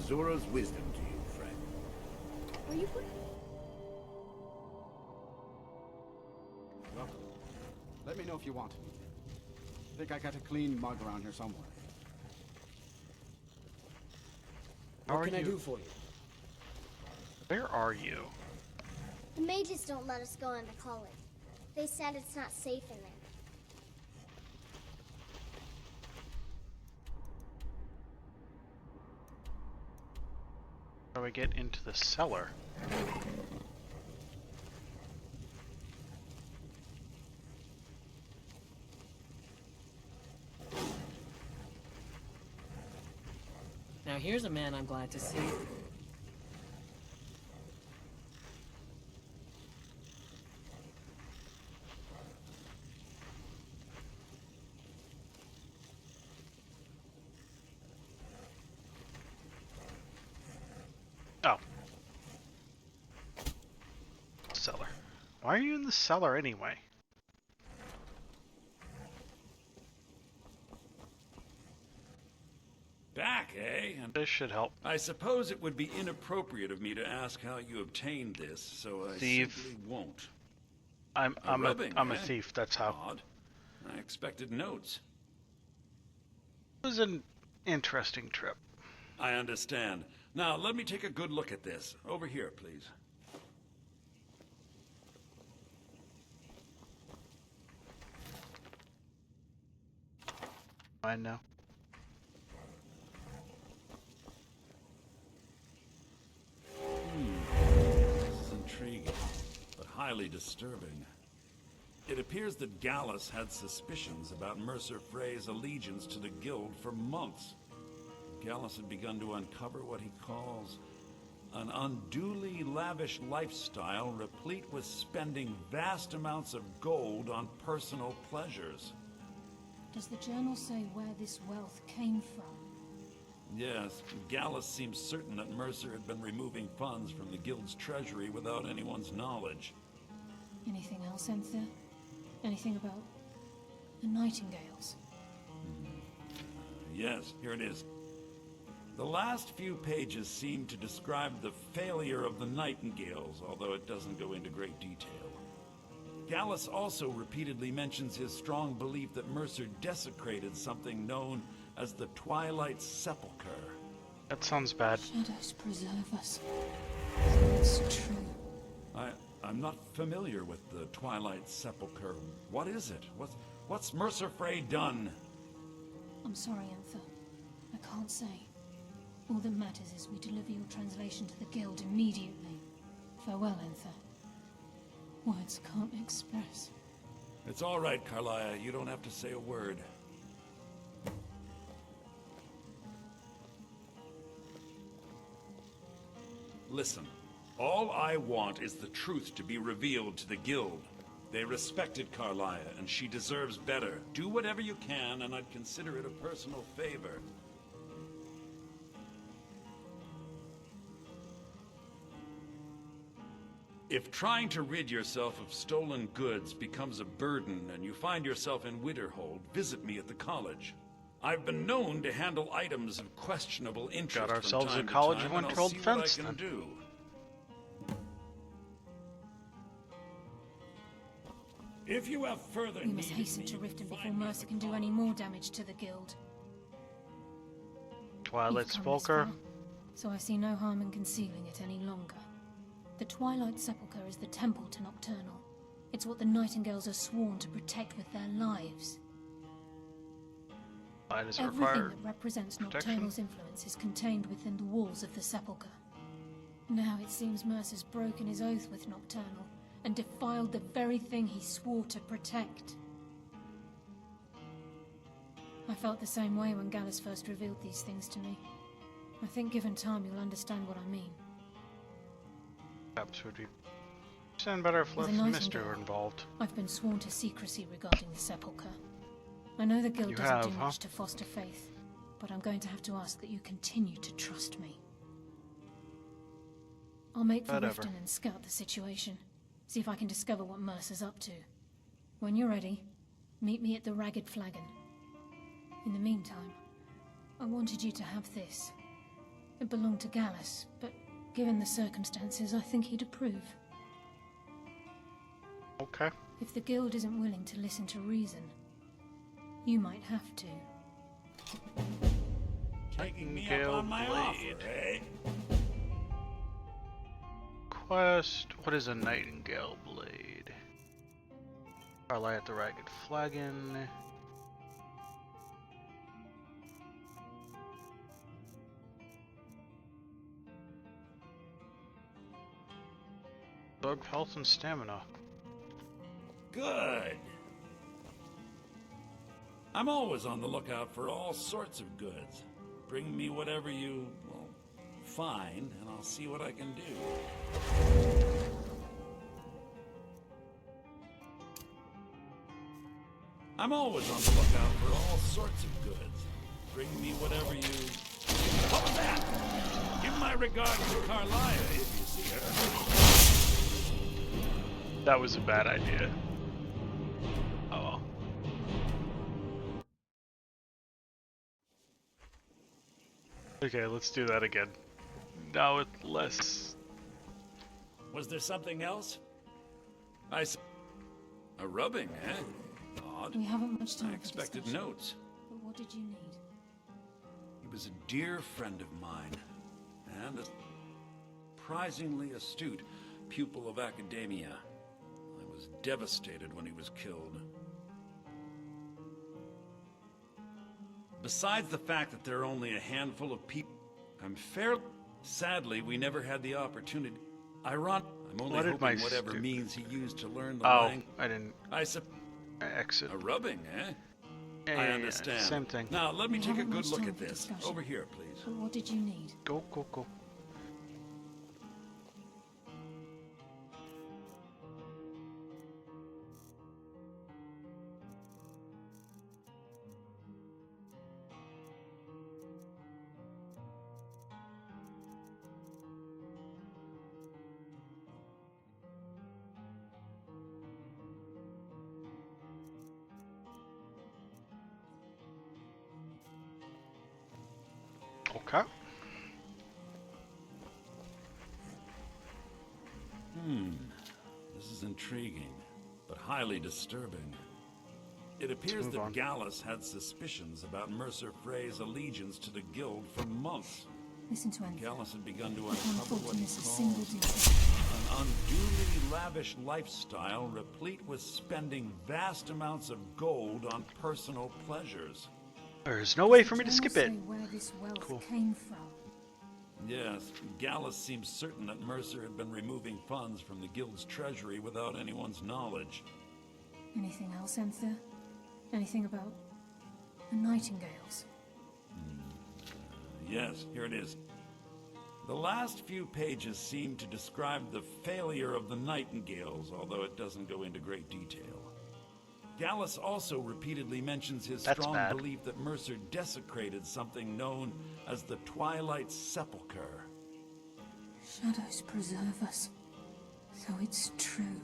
Azura's wisdom to you, friend. Are you... Welcome. Let me know if you want. Think I got a clean mug around here somewhere. What can I do for you? Where are you? The mages don't let us go into college. They said it's not safe in there. How do we get into the cellar? Now here's a man I'm glad to see. Oh. Cellar. Why are you in the cellar anyway? Back, eh? And This should help. I suppose it would be inappropriate of me to ask how you obtained this, so I Thief. simply won't. I'm rubbing, a eh? thief, that's how. Odd. I expected notes. It was an interesting trip. I understand. Now, let me take a good look at this. Over here, please. I know. This is intriguing, but highly disturbing. It appears that Gallus had suspicions about Mercer Frey's allegiance to the Guild for months. Gallus had begun to uncover what he calls an unduly lavish lifestyle replete with spending vast amounts of gold on personal pleasures. Does the journal say where this wealth came from? Yes, Gallus seems certain that Mercer had been removing funds from the Guild's treasury without anyone's knowledge. Anything else, Enther? Anything about the Nightingales? Yes, here it is. The last few pages seem to describe the failure of the Nightingales, although it doesn't go into great detail. Gallus also repeatedly mentions his strong belief that Mercer desecrated something known as the Twilight Sepulchre. That sounds bad. Shadows preserve us. It's true. I'm not familiar with the Twilight Sepulchre. What is it? What's Mercer Frey done? I'm sorry, Enther. I can't say. All that matters is we deliver your translation to the Guild immediately. Farewell, Enther. Words can't express. It's all right, Carlia. You don't have to say a word. Listen, all I want is the truth to be revealed to the Guild. They respected Carlia, and she deserves better. Do whatever you can, and I'd consider it a personal favor. If trying to rid yourself of stolen goods becomes a burden and you find yourself in Winterhold, visit me at the college. I've been known to handle items of questionable interest. Got ourselves from a time college to of time, and I'll Winterhold see what I fence, can then. do. If you have further We must need of hasten me, to Riften before find me at Mercer the can do any more damage to the Guild. Twilight You've come this Sepulchre. far, so I see no harm in concealing it any longer. The Twilight Sepulchre is the temple to Nocturnal. It's what the Nightingales are sworn to protect with their lives. Why does it Everything require that represents protection? Nocturnal's influence is contained within the walls of the Sepulchre. Now it seems Mercer's broken his oath with Nocturnal and defiled the very thing he swore to protect. I felt the same way when Gallus first revealed these things to me. I think given time you'll understand what I mean. Perhaps would be sound better if As less a mystery Nightingale, were involved. I've been sworn to secrecy regarding the Sepulchre. I know the Guild You doesn't have, do huh? much to foster faith, but I'm going to have to ask that you continue to trust me. I'll make for Whatever. Riften and scout the situation. See if I can discover what Mercer's up to. When you're ready, meet me at the Ragged Flagon. In the meantime, I wanted you to have this. It belonged to Gallus, but given the circumstances, I think he'd approve. Okay. If the guild isn't willing to listen to reason, you might have to. Taking me up on my offer, eh? Quest. What is a Nightingale Blade? Parlay at the Ragged Flagon. Absorb health and stamina. Good. I'm always on the lookout for all sorts of goods. Bring me whatever you, well, find, and I'll see what I can do. I'm always on the lookout for all sorts of goods. Bring me whatever you... What was that? Give my regards to Carlia if you see her. That was a bad idea. Oh well. Okay, let's do that again. Now with less... Was there something else? A rubbing, eh? Odd. We haven't much time I for expected discussion. notes. But what did you need? He was a dear friend of mine, and a surprisingly astute pupil of academia. I was devastated when he was killed. Besides the fact that there are only a handful of people, I'm fairly... Sadly, we never had the opportunity. I'm only hoping whatever means he used to learn the language... I didn't... Exit. A rubbing, eh? Yeah, I understand. Same thing. Now, let me We take a haven't good much look time at for this. discussion. Over here, please. But what did you need? Go, go, go. Okay. This is intriguing, but highly disturbing. It appears move that on. Gallus had suspicions about Mercer Frey's allegiance to the guild for months. Listen to Anthem. Gallus had begun to I can't uncover afford what to he miss a single calls detail. an unduly lavish lifestyle replete with spending vast amounts of gold on personal pleasures. There's no way for me to Can you skip it. say where this wealth Cool. came from? Yes, Gallus seems certain that Mercer had been removing funds from the guild's treasury without anyone's knowledge. Anything else, Anther? Anything about the Nightingales? Yes, here it is. The last few pages seem to describe the failure of the Nightingales, although it doesn't go into great detail. Gallus also repeatedly mentions his That's strong bad. belief that Mercer desecrated something known as the Twilight Sepulchre. Shadows preserve us. So it's true.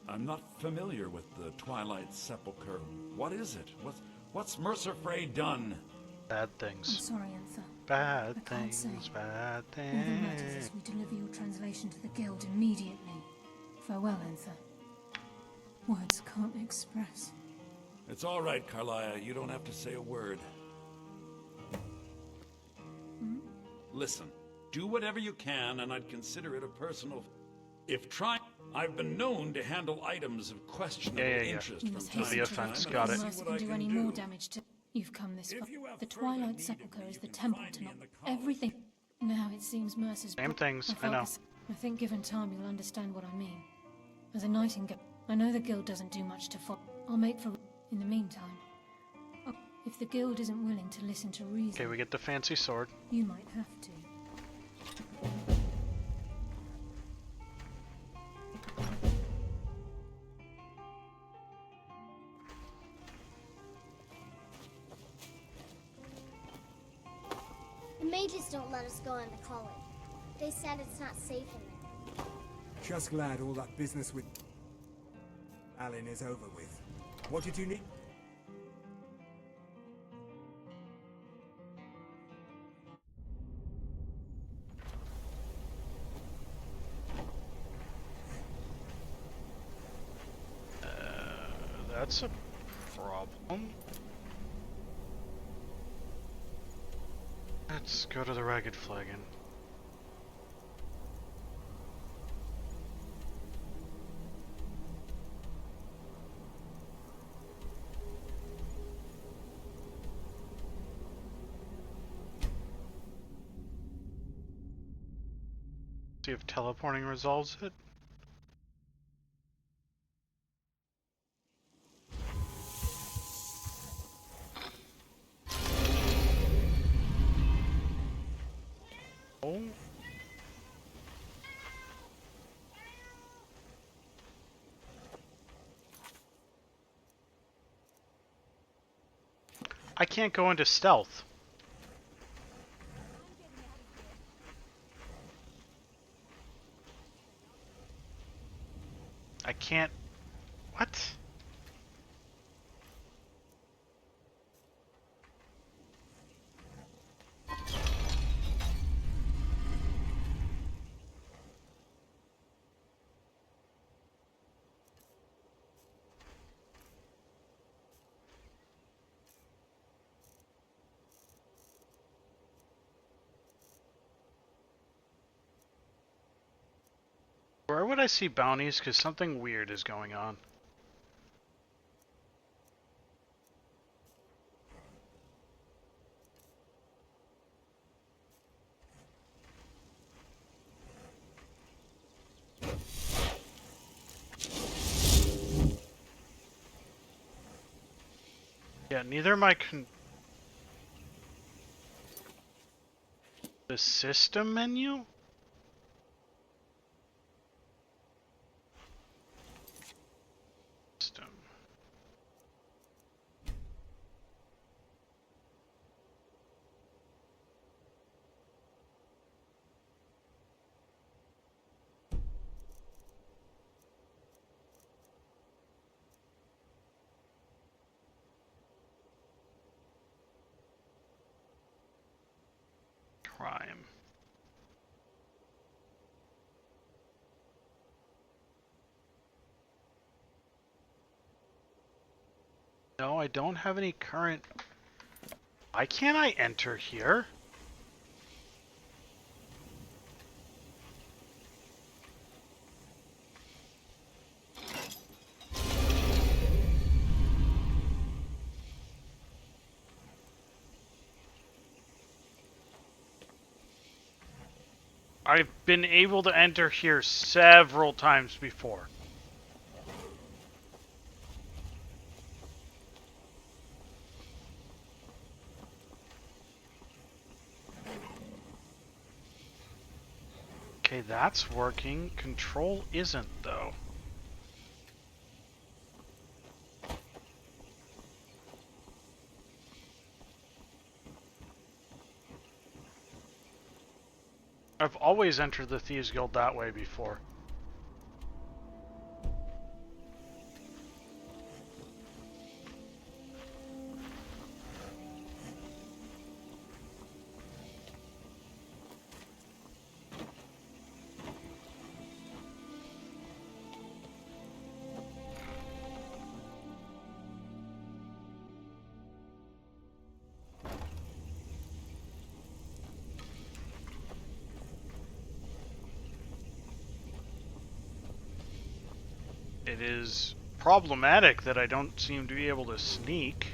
I'm not familiar with the Twilight Sepulchre. What is it? What's Mercer Frey done? Bad I'm things. sorry, Anther. Bad I can't say. things. Bad All that matters things. is we deliver your translation to the guild immediately. Farewell, Anther. Words can't express. It's all right, Carlia. You don't have to say a word. Listen, do whatever you can, and I'd consider it a personal... If trying... I've been known to handle items of questionable Yeah. interest You from must time hasten to to time, offense, and got I'll it. see Mercer what can I do can any do. more damage to... You've come this If far. you have The further need Twilight of Sepulchre me, is you the can temple find to me not in the college. everything. Now it seems Mercer's... Same things, I felt know. this- I think given time you'll understand what I mean. As a Nightingale, I know the guild doesn't do much to follow. I'll make for... In the meantime, if the guild isn't willing to listen to reason, Okay, we get the fancy sword. you might have to. The mages don't let us go into college. They said it's not safe in there. Just glad all that business with Alan is over with. What did you need? that's a problem. Let's go to the Ragged Flagon. See if teleporting resolves it. Oh. I can't go into stealth. I can't... What? Where would I see bounties? Because something weird is going on. Yeah, neither my the system menu? System. Crime. No, I don't have any current... Why can't I enter here? I've been able to enter here several times before. Okay, that's working. Control isn't, though. I've always entered the Thieves Guild that way before. It is problematic that I don't seem to be able to sneak.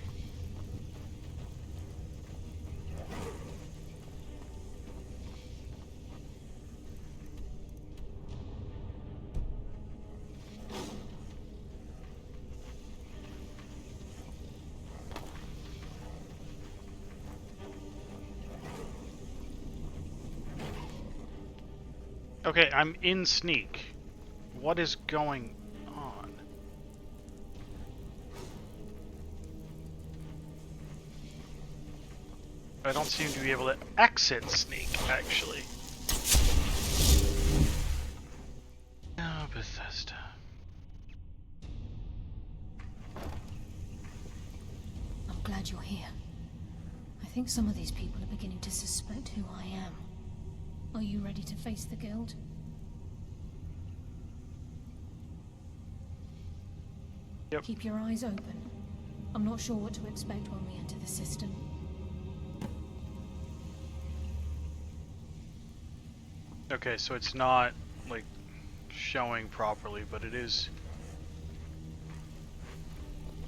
Okay, I'm in sneak. What is going on? I don't seem to be able to exit sneak, actually. Oh, Bethesda. I'm glad you're here. I think some of these people are beginning to suspect who I am. Are you ready to face the guild? Yep. Keep your eyes open. I'm not sure what to expect when we enter the system. Okay, so it's not like showing properly, but it is.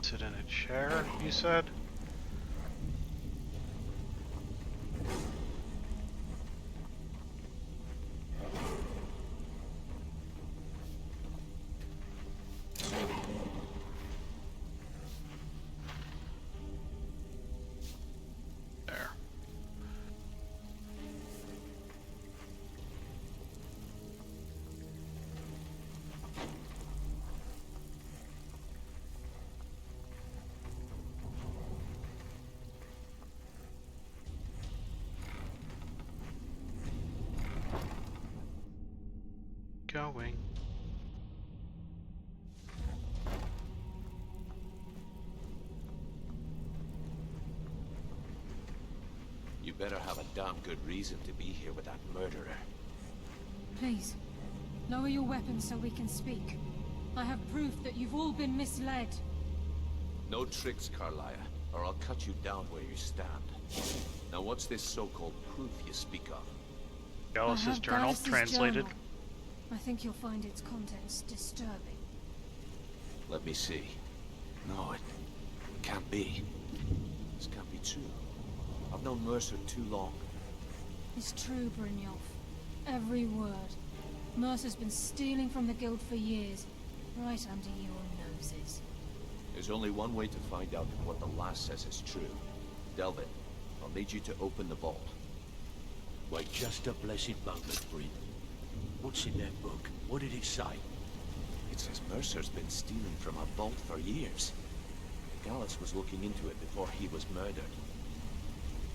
Sit in a chair, you said? There. Going. You better have a damn good reason to be here with that murderer. Please, lower your weapons so we can speak. I have proof that you've all been misled. No tricks, Carlia, or I'll cut you down where you stand. Now what's this so-called proof you speak of? Gallus' journal, Gallus' translated. journal. I think you'll find its contents disturbing. Let me see. No, it can't be. This can't be true. I've known Mercer too long. It's true, Brynjolf. Every word. Mercer's been stealing from the Guild for years, right under your noses. There's only one way to find out if what the lass says is true. Delvin, I'll need you to open the vault. Wait just a blessed moment, Bryn. What's in that book? What did it say? It says Mercer's been stealing from a vault for years. Gallus was looking into it before he was murdered.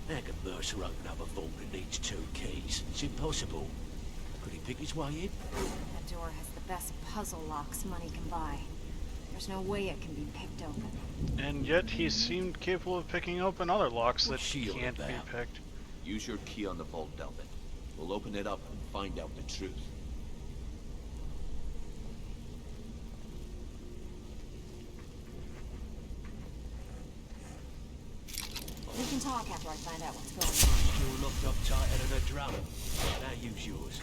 How can Mercer open up a vault that needs 2 keys? It's impossible. Could he pick his way in? That door has the best puzzle locks money can buy. There's no way it can be picked open. And yet he seemed capable of picking open other locks What's that she all can't be about? picked. Use your key on the vault, Delvin. We'll open it up and find out the truth. We can talk after I find out what's going on. You're locked up tighter than a drum. Now use yours.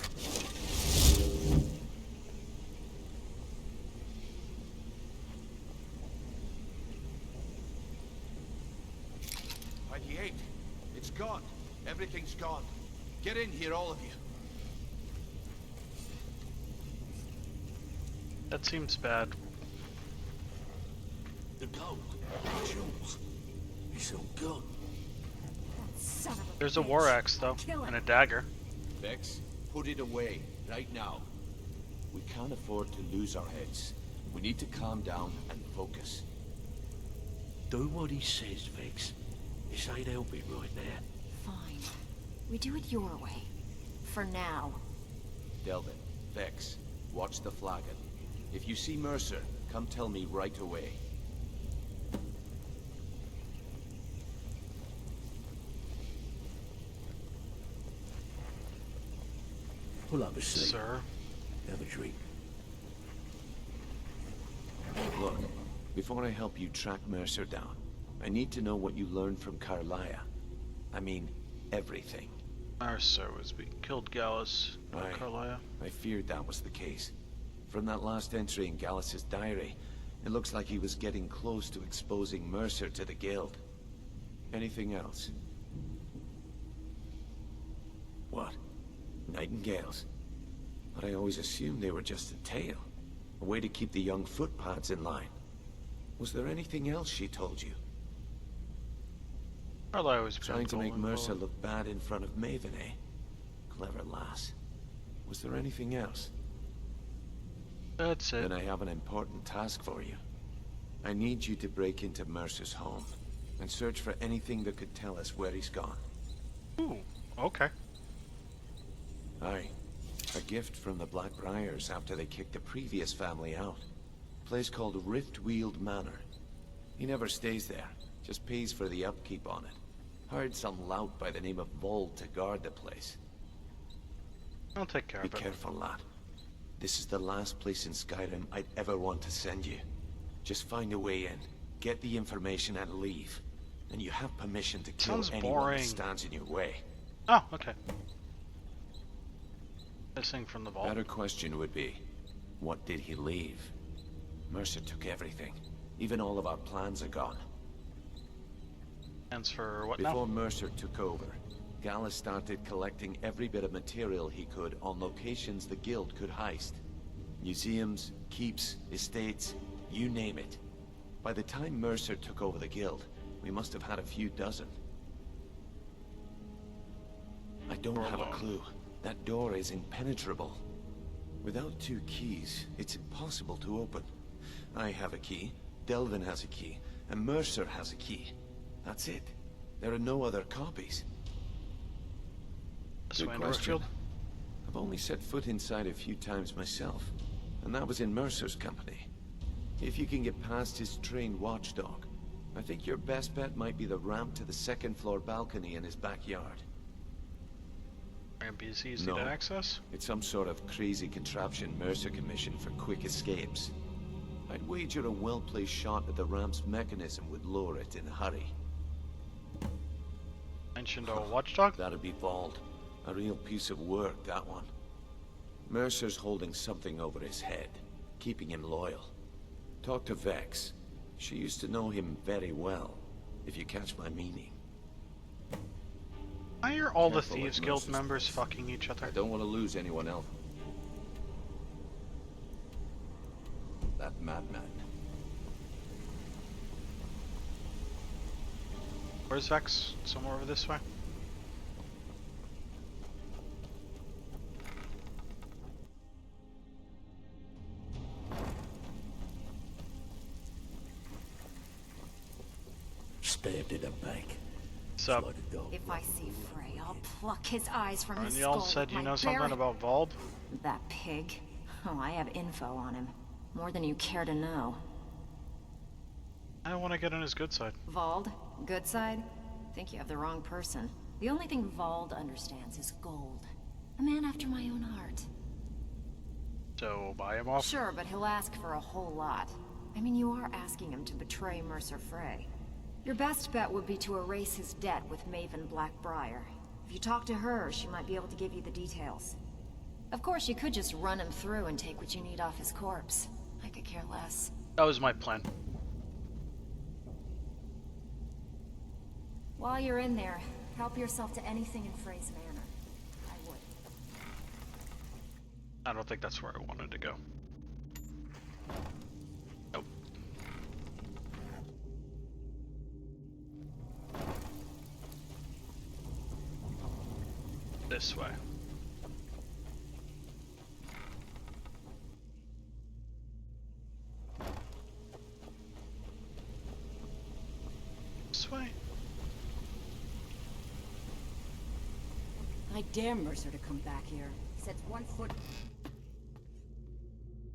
It's gone. Everything's gone. Get in here, all of you. That seems bad. The gold. The jewels. It's all gone. That son of a There's a bitch. war axe, though, Kill and a him. dagger. Vex, put it away, right now. We can't afford to lose our heads. We need to calm down and focus. Do what he says, Vex. This ain't helping right now. Fine. We do it your way. For now. Delvin, Vex, watch the flagon. If you see Mercer, come tell me right away. Pull up a seat. Sir. Have a drink. Look, before I help you track Mercer down, I need to know what you learned from Carlia. I mean, everything. Mercer was being killed, Gallus. Aye. Carlia. I feared that was the case. From that last entry in Gallus's diary, it looks like he was getting close to exposing Mercer to the Guild. Anything else? What? Nightingales? But I always assumed they were just a tale. A way to keep the young footpads in line. Was there anything else she told you? Carlia was Trying to make Mercer look bad in front of Maven, eh? Clever lass. Was there anything else? That's it. Then I have an important task for you. I need you to break into Mercer's home and search for anything that could tell us where he's gone. Ooh, okay. Aye. A gift from the Blackbriars after they kicked the previous family out. A place called Riftweald Manor. He never stays there, just pays for the upkeep on it. Hired some lout by the name of Vold to guard the place. I'll take care Be of it. careful, lad. This is the last place in Skyrim I'd ever want to send you. Just find a way in, get the information and leave. And you have permission to kill Sounds anyone boring. that stands in your way. Oh, okay. Missing from the vault. Better question would be, what did he leave? Mercer took everything. Even all of our plans are gone. Plans for what Before now? Mercer took over, Gallus started collecting every bit of material he could on locations the Guild could heist. Museums, keeps, estates, you name it. By the time Mercer took over the Guild, we must have had a few dozen. I don't have a clue. That door is impenetrable. Without 2 keys, it's impossible to open. I have a key, Delvin has a key, and Mercer has a key. That's it. There are no other copies. This Good way, question. Northfield. I've only set foot inside a few times myself, and that was in Mercer's company. If you can get past his trained watchdog, I think your best bet might be the ramp to the 2nd floor balcony in his backyard. Ramp is easy No. to access. It's some sort of crazy contraption Mercer commissioned for quick escapes. I'd wager a well-placed shot at the ramp's mechanism would lower it in a hurry. Mentioned a watchdog. That'd be Vault. A real piece of work, that one. Mercer's holding something over his head, keeping him loyal. Talk to Vex. She used to know him very well, if you catch my meaning. I hear all the Careful Thieves with Guild Mercer's members place. fucking each other. I don't want to lose anyone else. That madman. Where's Vex? Somewhere over this way? Stabbed in the back. Sup? Like a dog. If I see Frey, I'll pluck his eyes from his And skull. y'all said with you my know something bare- about Volb? That pig. Oh, I have info on him. More than you care to know. I don't want to get on his good side. Vald, good side? Think you have the wrong person. The only thing Vald understands is gold. A man after my own heart. So buy him off. Sure, but he'll ask for a whole lot. I mean, you are asking him to betray Mercer Frey. Your best bet would be to erase his debt with Maven Blackbriar. If you talk to her, she might be able to give you the details. Of course, you could just run him through and take what you need off his corpse. I could care less. That was my plan. While you're in there, help yourself to anything in Frey's manor. I would. I don't think that's where I wanted to go. Nope. This way. This way? I dare Mercer to come back here. Sets 1 foot